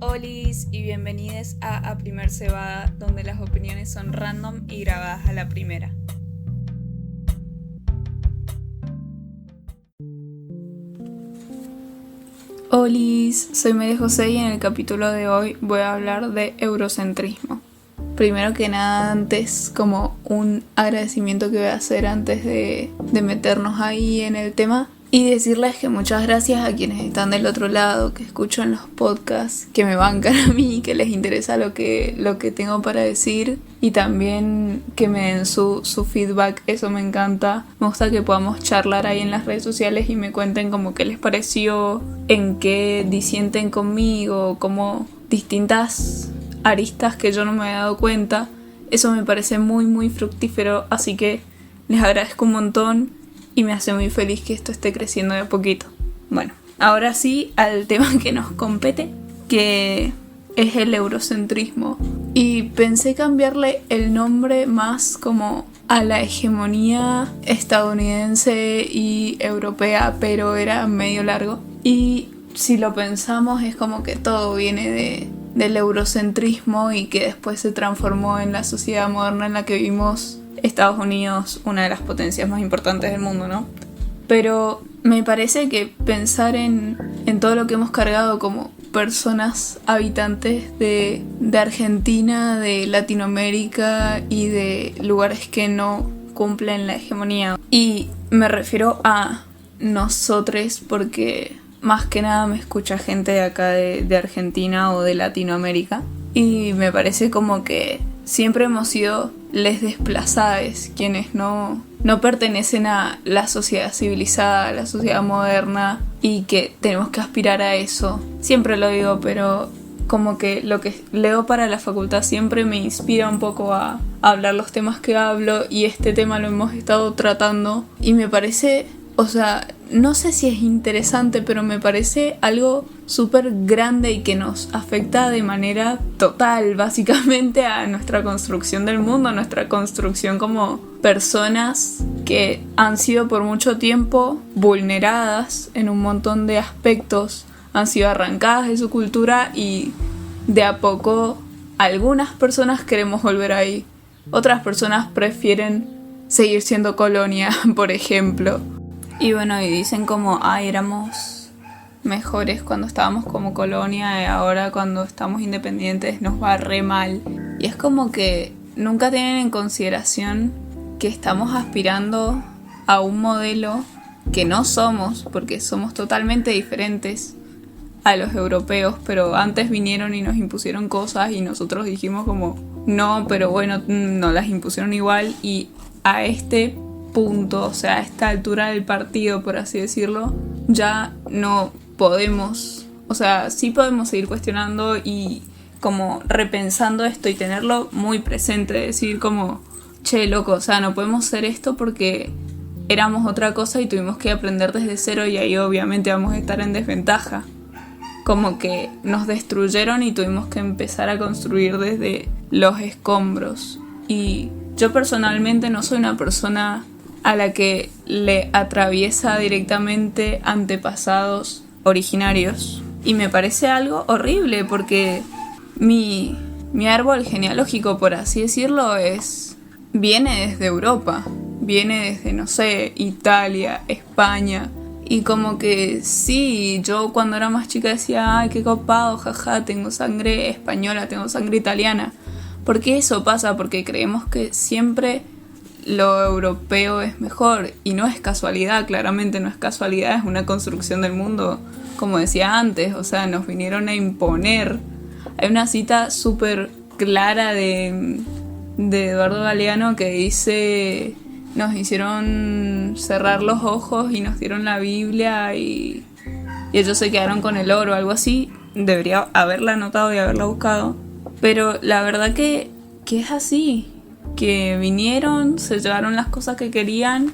Olis y bienvenidos a Primer Cebada, donde las opiniones son random y grabadas a la primera. Olis, soy María José y en el capítulo de hoy voy a hablar de eurocentrismo. Primero que nada, antes como un agradecimiento que voy a hacer antes de meternos ahí en el tema y decirles que muchas gracias a quienes están del otro lado, que escuchan los podcasts, que me bancan a mí, que les interesa lo que tengo para decir y también que me den su feedback, eso me encanta. Me gusta que podamos charlar ahí en las redes sociales y me cuenten como qué les pareció, en qué disienten conmigo, como distintas aristas que yo no me había dado cuenta. Eso me parece muy muy fructífero, así que les agradezco un montón y me hace muy feliz que esto esté creciendo de a poquito. Bueno, ahora sí al tema que nos compete, que es el eurocentrismo. Y pensé cambiarle el nombre más como a la hegemonía estadounidense y europea, pero era medio largo. Y si lo pensamos es como que todo viene del eurocentrismo y que después se transformó en la sociedad moderna en la que vivimos. Estados Unidos, una de las potencias más importantes del mundo, ¿no? Pero me parece que pensar en todo lo que hemos cargado como personas habitantes de Argentina, de Latinoamérica y de lugares que no cumplen la hegemonía. Y me refiero a nosotros porque más que nada me escucha gente de acá de Argentina o de Latinoamérica. Y me parece como que siempre hemos sido les desplazados, quienes no pertenecen a la sociedad civilizada, a la sociedad moderna y que tenemos que aspirar a eso. Siempre lo digo, pero como que lo que leo para la facultad siempre me inspira un poco a hablar los temas que hablo y este tema lo hemos estado tratando y me parece, o sea, no sé si es interesante, pero me parece algo súper grande y que nos afecta de manera total, básicamente, a nuestra construcción del mundo, a nuestra construcción como personas que han sido por mucho tiempo vulneradas en un montón de aspectos, han sido arrancadas de su cultura y de a poco algunas personas queremos volver ahí, otras personas prefieren seguir siendo colonia, por ejemplo. Y bueno, y dicen como, éramos mejores cuando estábamos como colonia y ahora cuando estamos independientes nos va re mal. Y es como que nunca tienen en consideración que estamos aspirando a un modelo que no somos, porque somos totalmente diferentes a los europeos, pero antes vinieron y nos impusieron cosas y nosotros dijimos como, no, pero bueno, nos las impusieron igual y a este punto, o sea, a esta altura del partido, por así decirlo, ya no podemos, o sea, sí podemos seguir cuestionando y como repensando esto y tenerlo muy presente, decir como, che, loco, o sea, no podemos hacer esto porque éramos otra cosa y tuvimos que aprender desde cero y ahí obviamente vamos a estar en desventaja. Como que nos destruyeron y tuvimos que empezar a construir desde los escombros. Y yo personalmente no soy una persona a la que le atraviesa directamente antepasados originarios. Y me parece algo horrible porque mi árbol genealógico, por así decirlo, viene desde Europa. Viene desde, no sé, Italia, España. Y como que sí, yo cuando era más chica decía, ay, qué copado, jaja, tengo sangre española, tengo sangre italiana. ¿Por qué eso pasa? Porque creemos que siempre lo europeo es mejor y no es casualidad, claramente no es casualidad, es una construcción del mundo, como decía antes, o sea, nos vinieron a imponer. Hay una cita súper clara de Eduardo Galeano que dice, nos hicieron cerrar los ojos y nos dieron la Biblia y ellos se quedaron con el oro, algo así. Debería haberla anotado y haberla buscado, pero la verdad que es así, que vinieron, se llevaron las cosas que querían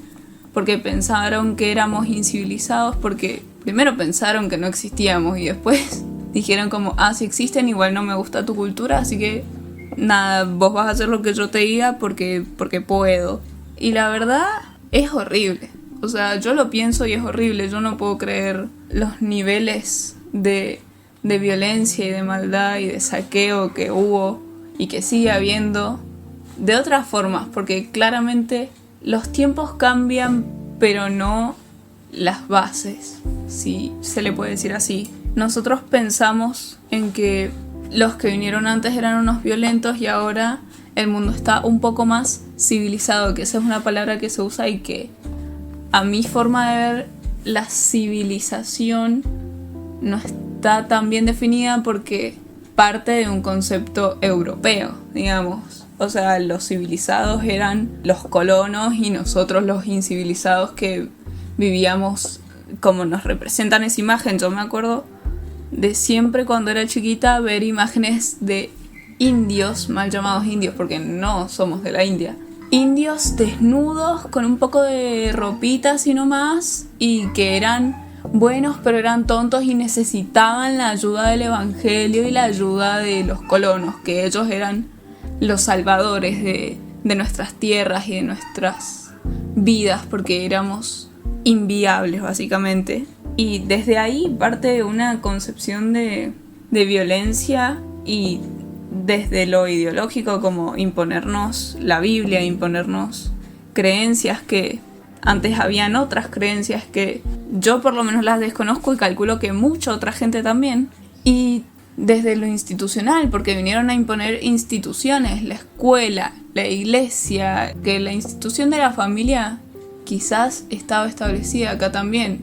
porque pensaron que éramos incivilizados, porque primero pensaron que no existíamos y después dijeron como, si existen, igual no me gusta tu cultura, así que nada, vos vas a hacer lo que yo te diga porque puedo. Y la verdad es horrible, o sea, yo lo pienso y es horrible, yo no puedo creer los niveles de de violencia y de maldad y de saqueo que hubo y que sigue habiendo de otras formas, porque claramente los tiempos cambian, pero no las bases, si se le puede decir así. Nosotros pensamos en que los que vinieron antes eran unos violentos y ahora el mundo está un poco más civilizado, que esa es una palabra que se usa y que a mi forma de ver la civilización no está tan bien definida porque parte de un concepto europeo, digamos. O sea, los civilizados eran los colonos y nosotros los incivilizados que vivíamos como nos representan esa imagen. Yo me acuerdo de siempre cuando era chiquita ver imágenes de indios, mal llamados indios porque no somos de la India. Indios desnudos con un poco de ropita así nomás y que eran buenos pero eran tontos y necesitaban la ayuda del evangelio y la ayuda de los colonos, que ellos eran los salvadores de nuestras tierras y de nuestras vidas porque éramos inviables básicamente. Y desde ahí parte una concepción de violencia y desde lo ideológico como imponernos la Biblia, imponernos creencias que antes habían otras creencias que yo por lo menos las desconozco y calculo que mucha otra gente también. Y desde lo institucional, porque vinieron a imponer instituciones, la escuela, la iglesia, que la institución de la familia quizás estaba establecida acá también,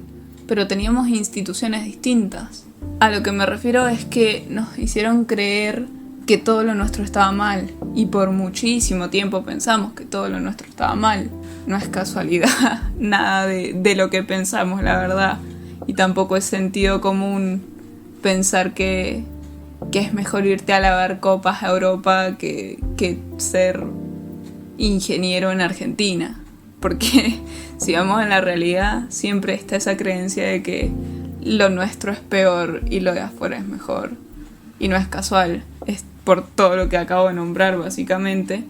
pero teníamos instituciones distintas. A lo que me refiero es que nos hicieron creer que todo lo nuestro estaba mal y por muchísimo tiempo pensamos que todo lo nuestro estaba mal. No es casualidad nada de lo que pensamos, la verdad, y tampoco es sentido común pensar que es mejor irte a lavar copas a Europa que ser ingeniero en Argentina, porque si vamos a la realidad siempre está esa creencia de que lo nuestro es peor y lo de afuera es mejor, y no es casual, es por todo lo que acabo de nombrar básicamente.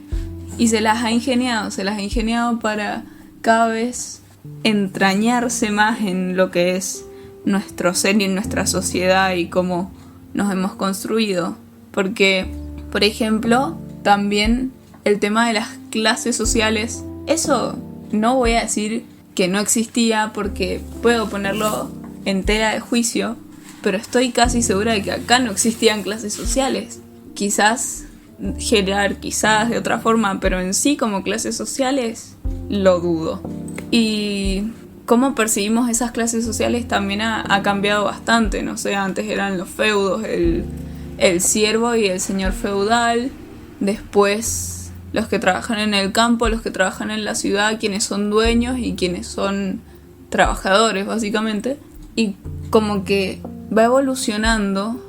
Y se las ha ingeniado para cada vez entrañarse más en lo que es nuestro ser y en nuestra sociedad y cómo nos hemos construido. Porque, por ejemplo, también el tema de las clases sociales, eso no voy a decir que no existía porque puedo ponerlo en tela de juicio, pero estoy casi segura de que acá no existían clases sociales. Quizás jerarquizadas de otra forma, pero en sí como clases sociales lo dudo. Y cómo percibimos esas clases sociales también ha cambiado bastante. No sé, antes eran los feudos, el siervo y el señor feudal, después los que trabajan en el campo, los que trabajan en la ciudad, quienes son dueños y quienes son trabajadores básicamente, y como que va evolucionando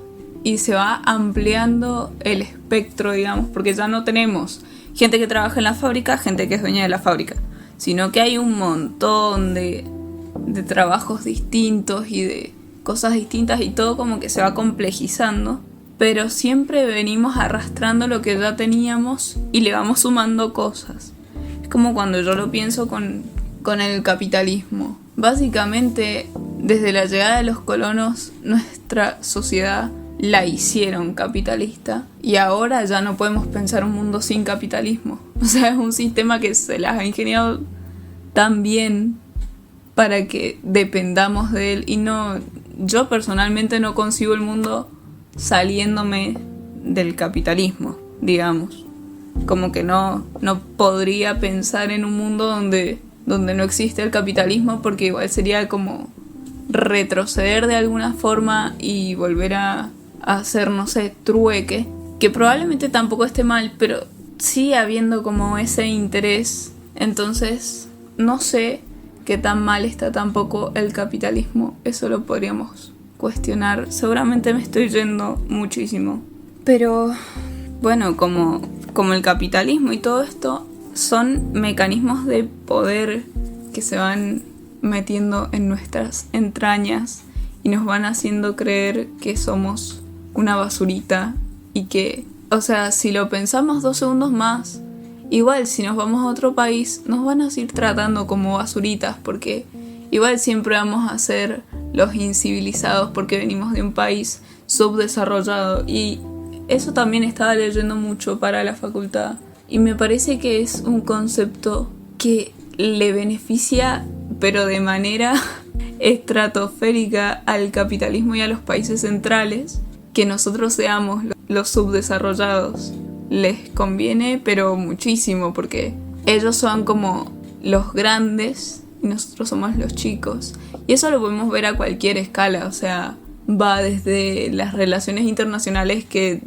y se va ampliando el espectro, digamos, porque ya no tenemos gente que trabaja en la fábrica, gente que es dueña de la fábrica, sino que hay un montón de trabajos distintos y de cosas distintas y todo como que se va complejizando, pero siempre venimos arrastrando lo que ya teníamos y le vamos sumando cosas. Es como cuando yo lo pienso con el capitalismo. Básicamente, desde la llegada de los colonos, nuestra sociedad la hicieron capitalista y ahora ya no podemos pensar un mundo sin capitalismo. O sea, es un sistema que se las ha ingeniado tan bien para que dependamos de él. Y no, yo personalmente no concibo el mundo saliéndome del capitalismo, digamos. Como que no podría pensar en un mundo donde no existe el capitalismo, porque igual sería como retroceder de alguna forma y volver a hacer, no sé, trueque, que probablemente tampoco esté mal, pero sigue habiendo como ese interés. Entonces no sé qué tan mal está tampoco el capitalismo, eso lo podríamos cuestionar. Seguramente me estoy yendo muchísimo, pero bueno, como el capitalismo y todo esto son mecanismos de poder que se van metiendo en nuestras entrañas y nos van haciendo creer que somos una basurita y que, o sea, si lo pensamos 2 segundos más, igual si nos vamos a otro país nos van a seguir tratando como basuritas, porque igual siempre vamos a ser los incivilizados porque venimos de un país subdesarrollado. Y eso también estaba leyendo mucho para la facultad. Y me parece que es un concepto que le beneficia, pero de manera estratosférica, al capitalismo y a los países centrales, que nosotros seamos los subdesarrollados. Les conviene, pero muchísimo, porque ellos son como los grandes y nosotros somos los chicos. Y eso lo podemos ver a cualquier escala, o sea, va desde las relaciones internacionales, que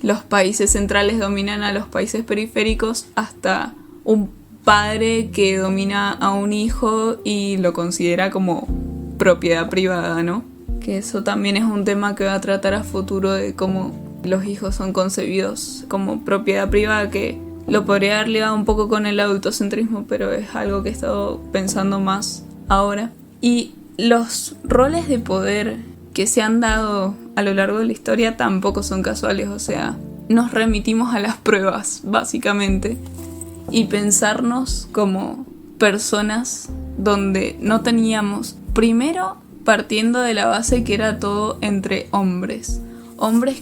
los países centrales dominan a los países periféricos, hasta un padre que domina a un hijo y lo considera como propiedad privada, ¿no? Que eso también es un tema que va a tratar a futuro, de cómo los hijos son concebidos como propiedad privada, que lo podría haber ligado un poco con el adultocentrismo, pero es algo que he estado pensando más ahora. Y los roles de poder que se han dado a lo largo de la historia tampoco son casuales, o sea, nos remitimos a las pruebas, básicamente, y pensarnos como personas donde no teníamos, primero partiendo de la base que era todo entre hombres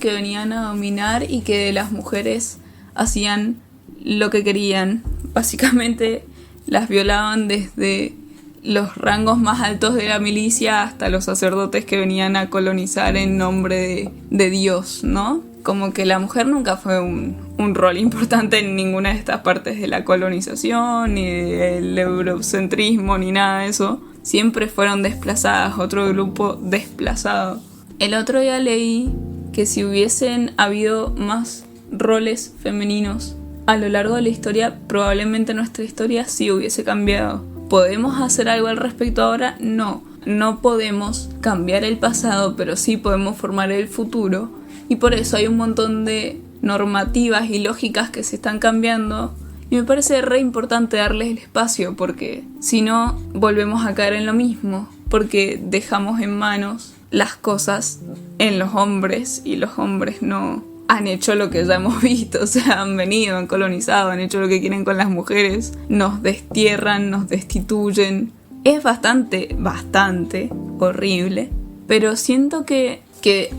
que venían a dominar y que de las mujeres hacían lo que querían, básicamente las violaban desde los rangos más altos de la milicia hasta los sacerdotes que venían a colonizar en nombre de Dios, ¿no? Como que la mujer nunca fue un rol importante en ninguna de estas partes de la colonización, ni del eurocentrismo, ni nada de eso. Siempre fueron desplazadas, otro grupo desplazado. El otro día leí que si hubiesen habido más roles femeninos a lo largo de la historia, probablemente nuestra historia sí hubiese cambiado. ¿Podemos hacer algo al respecto ahora? No podemos cambiar el pasado, pero sí podemos formar el futuro. Y por eso hay un montón de normativas y lógicas que se están cambiando. Y me parece re importante darles el espacio, porque si no volvemos a caer en lo mismo, porque dejamos en manos las cosas en los hombres, y los hombres no han hecho lo que ya hemos visto, o sea, han venido, han colonizado, han hecho lo que quieren con las mujeres, nos destierran, nos destituyen. Es bastante horrible, pero siento que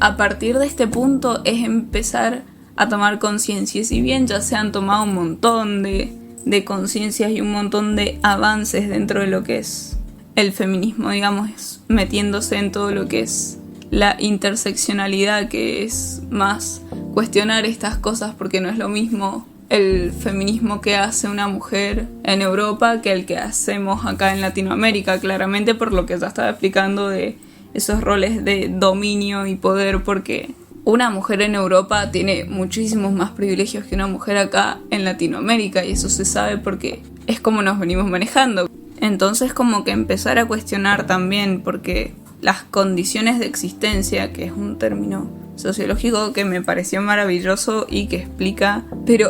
a partir de este punto es empezar a tomar conciencia. Y si bien ya se han tomado un montón de conciencias y un montón de avances dentro de lo que es el feminismo, digamos, metiéndose en todo lo que es la interseccionalidad, que es más cuestionar estas cosas, porque no es lo mismo el feminismo que hace una mujer en Europa que el que hacemos acá en Latinoamérica, claramente por lo que ya estaba explicando de esos roles de dominio y poder, porque una mujer en Europa tiene muchísimos más privilegios que una mujer acá en Latinoamérica, y eso se sabe porque es como nos venimos manejando. Entonces como que empezar a cuestionar también, porque las condiciones de existencia, que es un término sociológico que me pareció maravilloso y que explica, pero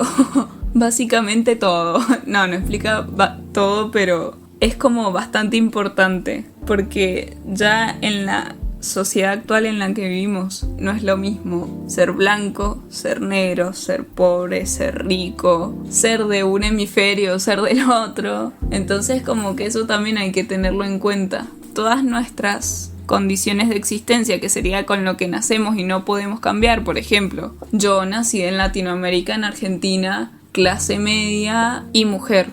básicamente todo. No explica todo, pero es como bastante importante, porque ya en la sociedad actual en la que vivimos no es lo mismo ser blanco, ser negro, ser pobre, ser rico, ser de un hemisferio, ser del otro. Entonces como que eso también hay que tenerlo en cuenta. Todas nuestras condiciones de existencia, que sería con lo que nacemos y no podemos cambiar. Por ejemplo, yo nací en Latinoamérica, en Argentina, clase media y mujer.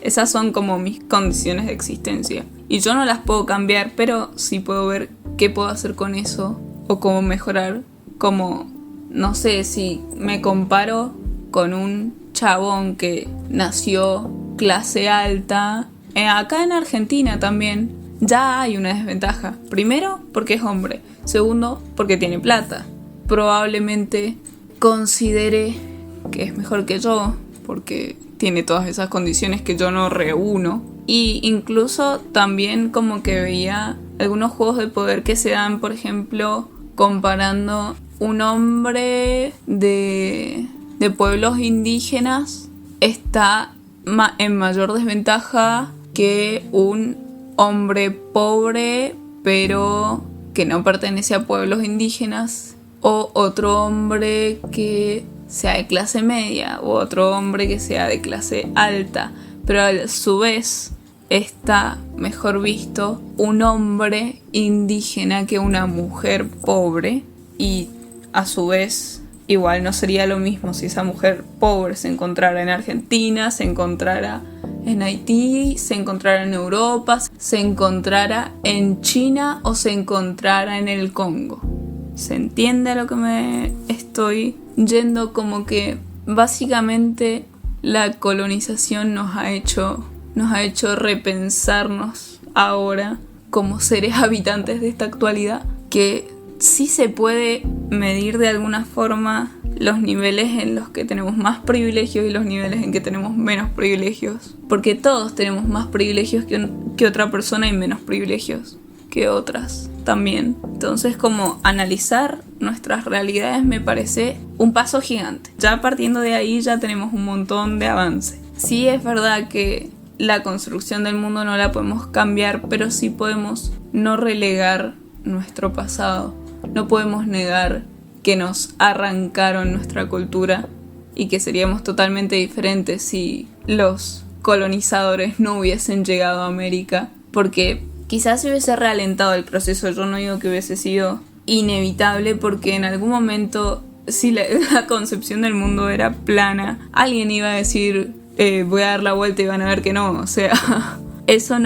Esas son como mis condiciones de existencia. Y yo no las puedo cambiar, pero sí puedo ver qué puedo hacer con eso o cómo mejorar. Como, no sé, si me comparo con un chabón que nació clase alta, acá en Argentina también, ya hay una desventaja. Primero, porque es hombre. Segundo, porque tiene plata. Probablemente considere que es mejor que yo, porque tiene todas esas condiciones que yo no reúno. Y incluso también como que veía algunos juegos de poder que se dan, por ejemplo, comparando un hombre de pueblos indígenas está en mayor desventaja que un hombre pobre pero que no pertenece a pueblos indígenas, o otro hombre que sea de clase media, o otro hombre que sea de clase alta, pero a su vez está mejor visto un hombre indígena que una mujer pobre, y a su vez igual no sería lo mismo si esa mujer pobre se encontrara en Argentina, se encontrara en Haití, se encontrara en Europa, se encontrara en China o se encontrara en el Congo. ¿Se entiende a lo que me estoy yendo? Como que básicamente la colonización nos ha hecho repensarnos ahora como seres habitantes de esta actualidad, que sí se puede medir de alguna forma los niveles en los que tenemos más privilegios y los niveles en que tenemos menos privilegios, porque todos tenemos más privilegios que otra persona y menos privilegios que otras también. Entonces, como analizar nuestras realidades me parece un paso gigante. Ya partiendo de ahí ya tenemos un montón de avance. Sí es verdad que la construcción del mundo no la podemos cambiar, pero sí podemos no relegar nuestro pasado. No podemos negar que nos arrancaron nuestra cultura y que seríamos totalmente diferentes si los colonizadores no hubiesen llegado a América, porque quizás se hubiese ralentado el proceso. Yo no digo que hubiese sido inevitable, porque en algún momento, si la concepción del mundo era plana, alguien iba a decir voy a dar la vuelta y van a ver que no. O sea, eso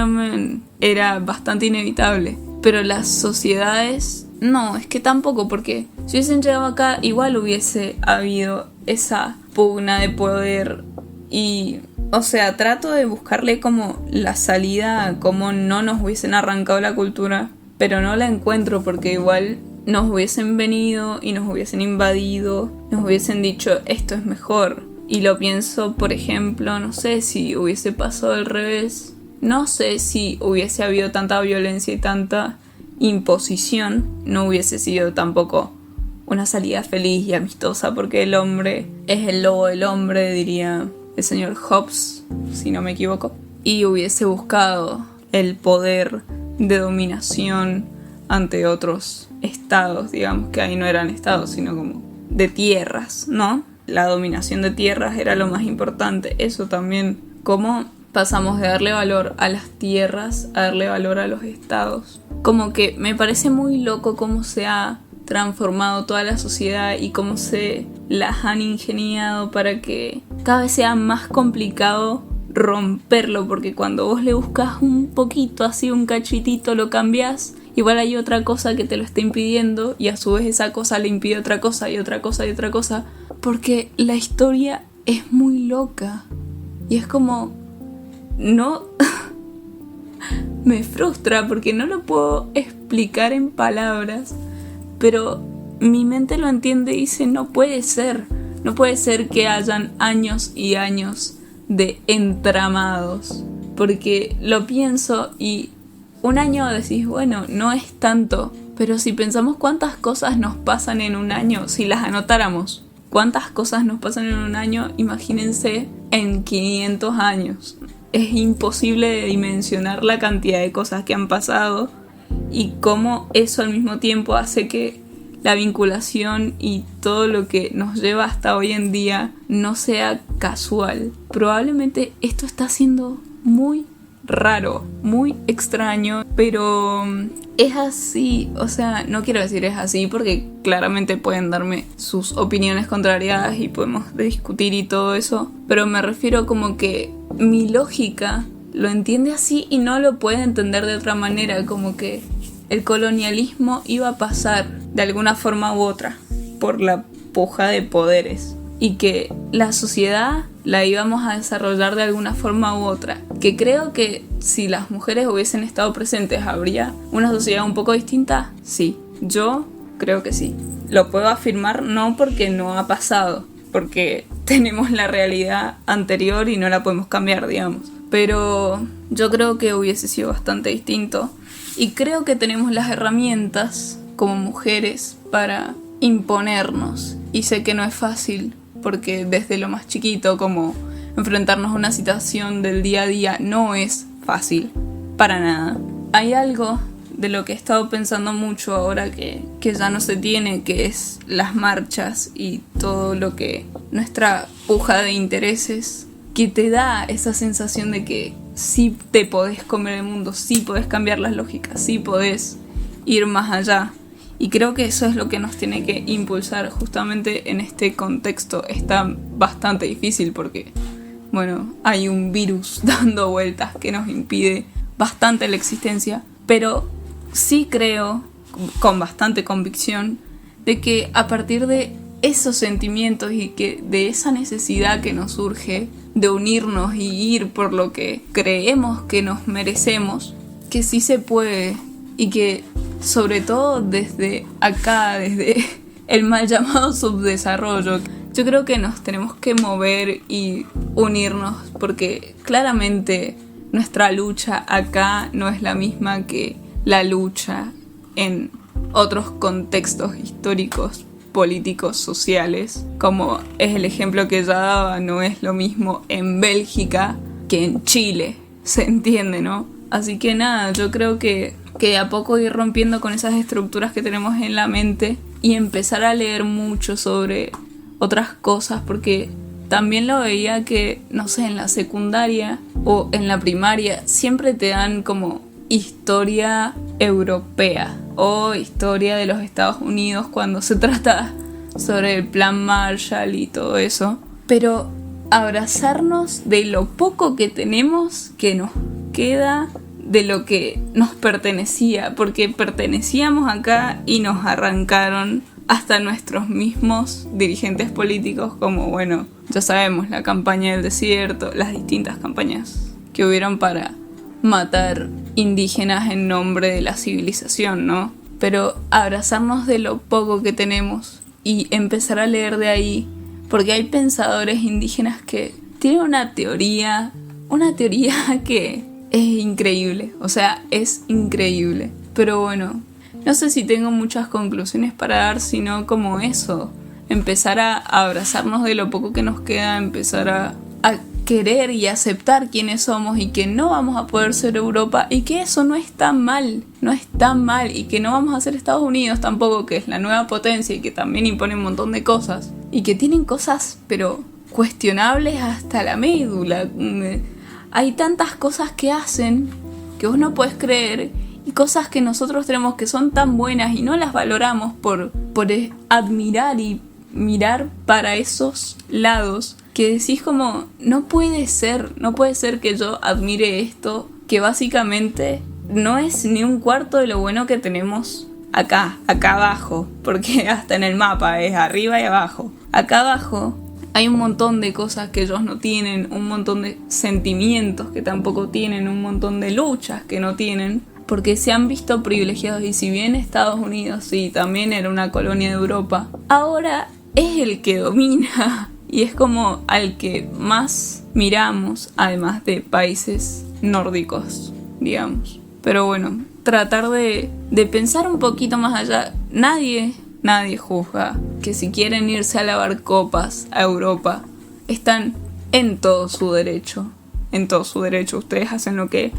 era bastante inevitable. Pero las sociedades, no, es que tampoco, porque si hubiesen llegado acá igual hubiese habido esa pugna de poder. Y, o sea, trato de buscarle como la salida a cómo no nos hubiesen arrancado la cultura, pero no la encuentro, porque igual nos hubiesen venido y nos hubiesen invadido, nos hubiesen dicho esto es mejor. Y lo pienso, por ejemplo, no sé si hubiese pasado al revés, no sé si hubiese habido tanta violencia y tanta imposición, no hubiese sido tampoco una salida feliz y amistosa, porque el hombre es el lobo del hombre, diría el señor Hobbes, si no me equivoco, y hubiese buscado el poder de dominación ante otros estados, digamos que ahí no eran estados, sino como de tierras, ¿no? La dominación de tierras era lo más importante. Eso también, cómo pasamos de darle valor a las tierras a darle valor a los estados. Como que me parece muy loco cómo se ha transformado toda la sociedad y cómo se las han ingeniado para que cada vez sea más complicado romperlo, porque cuando vos le buscas un poquito, así un cachitito, lo cambias, igual hay otra cosa que te lo está impidiendo y a su vez esa cosa le impide otra cosa y otra cosa y otra cosa, porque la historia es muy loca y es como no me frustra porque no lo puedo explicar en palabras, pero mi mente lo entiende y dice no puede ser que hayan años y años de entramados, porque lo pienso y un año decís bueno, no es tanto, pero si pensamos cuántas cosas nos pasan en un año, si las anotáramos, cuántas cosas nos pasan en un año, imagínense en 500 años. Es imposible de dimensionar la cantidad de cosas que han pasado y cómo eso al mismo tiempo hace que la vinculación y todo lo que nos lleva hasta hoy en día no sea casual. Probablemente esto está siendo muy raro, muy extraño, pero es así. O sea, no quiero decir es así porque claramente pueden darme sus opiniones contrariadas y podemos discutir y todo eso, pero me refiero como que mi lógica lo entiende así y no lo puede entender de otra manera, como que el colonialismo iba a pasar de alguna forma u otra por la puja de poderes y que la sociedad la íbamos a desarrollar de alguna forma u otra, que creo que si las mujeres hubiesen estado presentes habría una sociedad un poco distinta. Sí, yo creo que sí. Lo puedo afirmar no porque no ha pasado, porque tenemos la realidad anterior y no la podemos cambiar, digamos, pero yo creo que hubiese sido bastante distinto y creo que tenemos las herramientas como mujeres para imponernos, y sé que no es fácil porque desde lo más chiquito, como enfrentarnos a una situación del día a día, no es fácil para nada. Hay algo de lo que he estado pensando mucho ahora que ya no se tiene, que es las marchas y todo lo que nuestra puja de intereses, que te da esa sensación de que sí te podés comer el mundo, sí podés cambiar las lógicas, sí podés ir más allá. Y creo que eso es lo que nos tiene que impulsar justamente en este contexto. Está bastante difícil porque, bueno, hay un virus dando vueltas que nos impide bastante la existencia, pero sí creo, con bastante convicción, de que a partir de esos sentimientos y que de esa necesidad que nos surge de unirnos y ir por lo que creemos que nos merecemos, que sí se puede, y que sobre todo desde acá, desde el mal llamado subdesarrollo, yo creo que nos tenemos que mover y unirnos, porque claramente nuestra lucha acá no es la misma que la lucha en otros contextos históricos, políticos, sociales, como es el ejemplo que ya daba. No es lo mismo en Bélgica que en Chile, se entiende, ¿no? Así que nada, yo creo que de a poco ir rompiendo con esas estructuras que tenemos en la mente y empezar a leer mucho sobre otras cosas, porque también lo veía que, no sé, en la secundaria o en la primaria siempre te dan como historia europea o historia de los Estados Unidos cuando se trata sobre el plan Marshall y todo eso, pero abrazarnos de lo poco que tenemos, que nos queda, de lo que nos pertenecía, porque pertenecíamos acá y nos arrancaron hasta nuestros mismos dirigentes políticos, como, bueno, ya sabemos, la campaña del desierto, las distintas campañas que hubieron para matar indígenas en nombre de la civilización, ¿no? Pero abrazarnos de lo poco que tenemos y empezar a leer de ahí, porque hay pensadores indígenas que tienen una teoría que es increíble, o sea, es increíble. Pero bueno, no sé si tengo muchas conclusiones para dar, sino como eso, empezar a abrazarnos de lo poco que nos queda, empezar a querer y aceptar quiénes somos y que no vamos a poder ser Europa y que eso no es tan mal, y que no vamos a ser Estados Unidos tampoco, que es la nueva potencia y que también impone un montón de cosas y que tienen cosas pero cuestionables hasta la médula. Hay tantas cosas que hacen que vos no podés creer y cosas que nosotros tenemos que son tan buenas y no las valoramos por admirar y mirar para esos lados, que decís como, no puede ser que yo admire esto, que básicamente no es ni un cuarto de lo bueno que tenemos acá abajo, porque hasta en el mapa es arriba y abajo. Acá abajo hay un montón de cosas que ellos no tienen, un montón de sentimientos que tampoco tienen, un montón de luchas que no tienen, porque se han visto privilegiados. Y si bien Estados Unidos sí también era una colonia de Europa, ahora es el que domina y es como al que más miramos, además de países nórdicos, digamos. Pero bueno, tratar de pensar un poquito más allá. Nadie juzga que si quieren irse a lavar copas a Europa, están en todo su derecho. Ustedes hacen lo que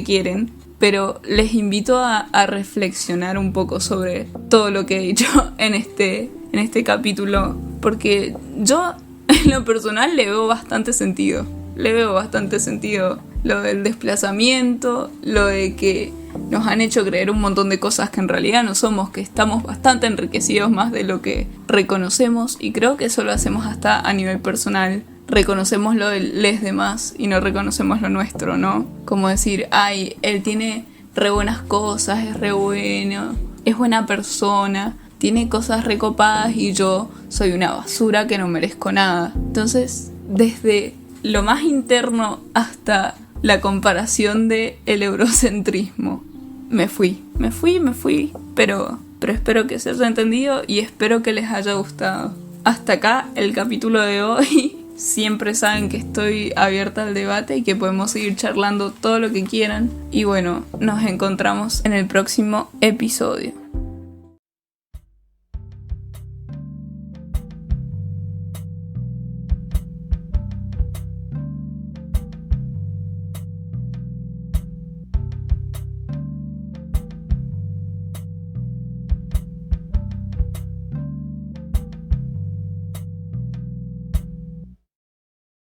quieren. Pero les invito a reflexionar un poco sobre todo lo que he dicho en este capítulo, porque yo en lo personal le veo bastante sentido lo del desplazamiento, lo de que nos han hecho creer un montón de cosas que en realidad no somos, que estamos bastante enriquecidos más de lo que reconocemos, y creo que eso lo hacemos hasta a nivel personal. Reconocemos lo de los demás y no reconocemos lo nuestro, ¿no? Como decir, ay, él tiene re buenas cosas, es re bueno, es buena persona, tiene cosas recopadas y yo soy una basura que no merezco nada. Entonces, desde lo más interno hasta la comparación del eurocentrismo, me fui, pero espero que se haya entendido y espero que les haya gustado. Hasta acá el capítulo de hoy. Siempre saben que estoy abierta al debate y que podemos seguir charlando todo lo que quieran. Y bueno, nos encontramos en el próximo episodio.